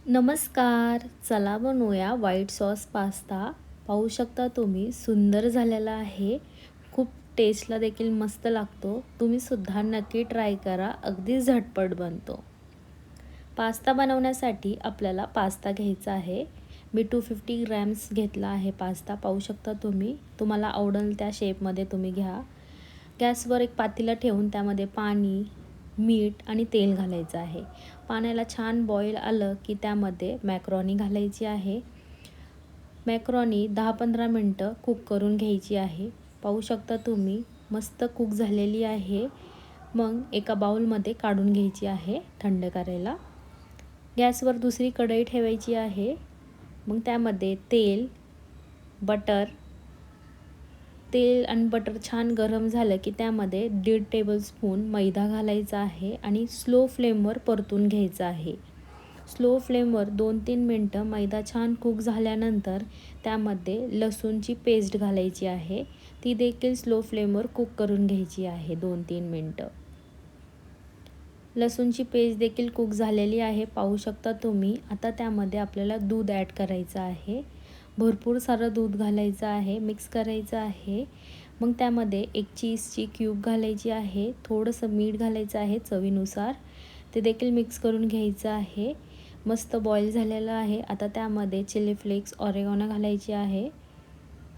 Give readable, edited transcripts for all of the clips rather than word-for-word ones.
नमस्कार. चला बनवूया व्हाईट सॉस पास्ता. पाहू शकता तुम्ही सुंदर झालेला आहे. खूप टेस्टला देखील मस्त लागतो. तुम्ही सुद्धा नक्की ट्राय करा. अगदी झटपट बनतो. पास्ता बनवण्यासाठी आपल्याला पास्ता घ्यायचा आहे. मी 250 ग्रॅम्स घेतला आहे पास्ता. पाहू शकता तुम्ही. तुम्हाला आवडेल त्या शेपमध्ये तुम्ही घ्या. गॅसवर एक पातेलं ठेवून त्यामध्ये पाणी, मीठ आणि तेल घालायचं आहे. पाण्याला छान बॉईल आलं की त्यामध्ये मॅक्रोनी घालायची आहे. मॅक्रोनी 10-15 मिनटं कुक करून घ्यायची आहे. पाहू शकता तुम्ही मस्त कुक झालेली आहे. मग एका बाउलमध्ये काढून घ्यायची आहे थंड करायला. गॅसवर दुसरी कढई ठेवायची आहे. मग त्यामध्ये तेल आणि बटर छान गरम झालं की त्यामध्ये 1.5 टेबलस्पून मैदा घालायचा आहे आणि स्लो फ्लेमवर परतून घ्यायचा आहे. स्लो फ्लेमवर 2-3 मिनटं मैदा छान कुक झाल्यानंतर त्यामध्ये लसूणची पेस्ट घालायची आहे. ती देखील स्लो फ्लेमवर कुक करून घ्यायची आहे 2-3 मिनटं. लसूणची पेस्ट देखील कुक झालेली आहे. पाहू शकता तुम्ही. आता त्यामध्ये आपल्याला दूध ॲड करायचं आहे. भरपूर सारं दूध घालायचं आहे. मिक्स करायचं आहे. मग त्यामध्ये एक चीजची क्यूब घालायची आहे. थोडंसं मीठ घालायचं आहे चवीनुसार. ते देखील मिक्स करून घ्यायचं आहे. मस्त बॉईल झालेलं आहे. आता त्यामध्ये चिली फ्लेक्स, ऑरेगॅनो घालायची आहे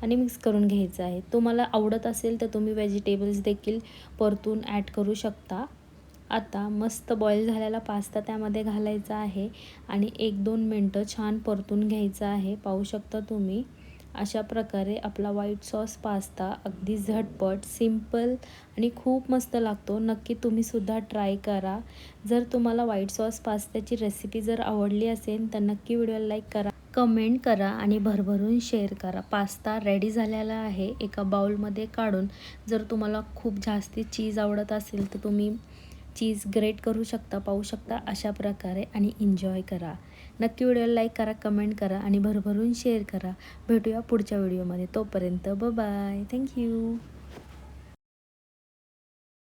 आणि मिक्स करून घ्यायचं आहे. तुम्हाला आवडत असेल तर तुम्ही व्हेजिटेबल्स देखील परतून ॲड करू शकता. आता मस्त बॉईल झालेला पास्ता त्यामध्ये घालायचा आहे आणि 1-2 मिनटं छान परतून घ्यायचा आहे. पाहू शकता तुम्ही. अशा प्रकारे आपला व्हाईट सॉस पास्ता अगदी झटपट, सिंपल आणि खूप मस्त लागतो. नक्की तुम्हीसुद्धा ट्राय करा. जर तुम्हाला व्हाईट सॉस पास्त्याची रेसिपी जर आवडली असेल तर नक्की व्हिडिओला लाईक करा, कमेंट करा आणि भरभरून शेअर करा. पास्ता रेडी झालेला आहे. एका बाउलमध्ये काढून जर तुम्हाला खूप जास्ती चीज आवडत असेल तर तुम्ही चीज ग्रेट करू शकता. पाहू शकता अशा प्रकारे आणि एन्जॉय करा. नक्की व्हिडिओला लाईक करा, कमेंट करा आणि भरभरून शेअर करा. भेटूया पुढच्या व्हिडिओमध्ये. तोपर्यंत बाय. थँक्यू.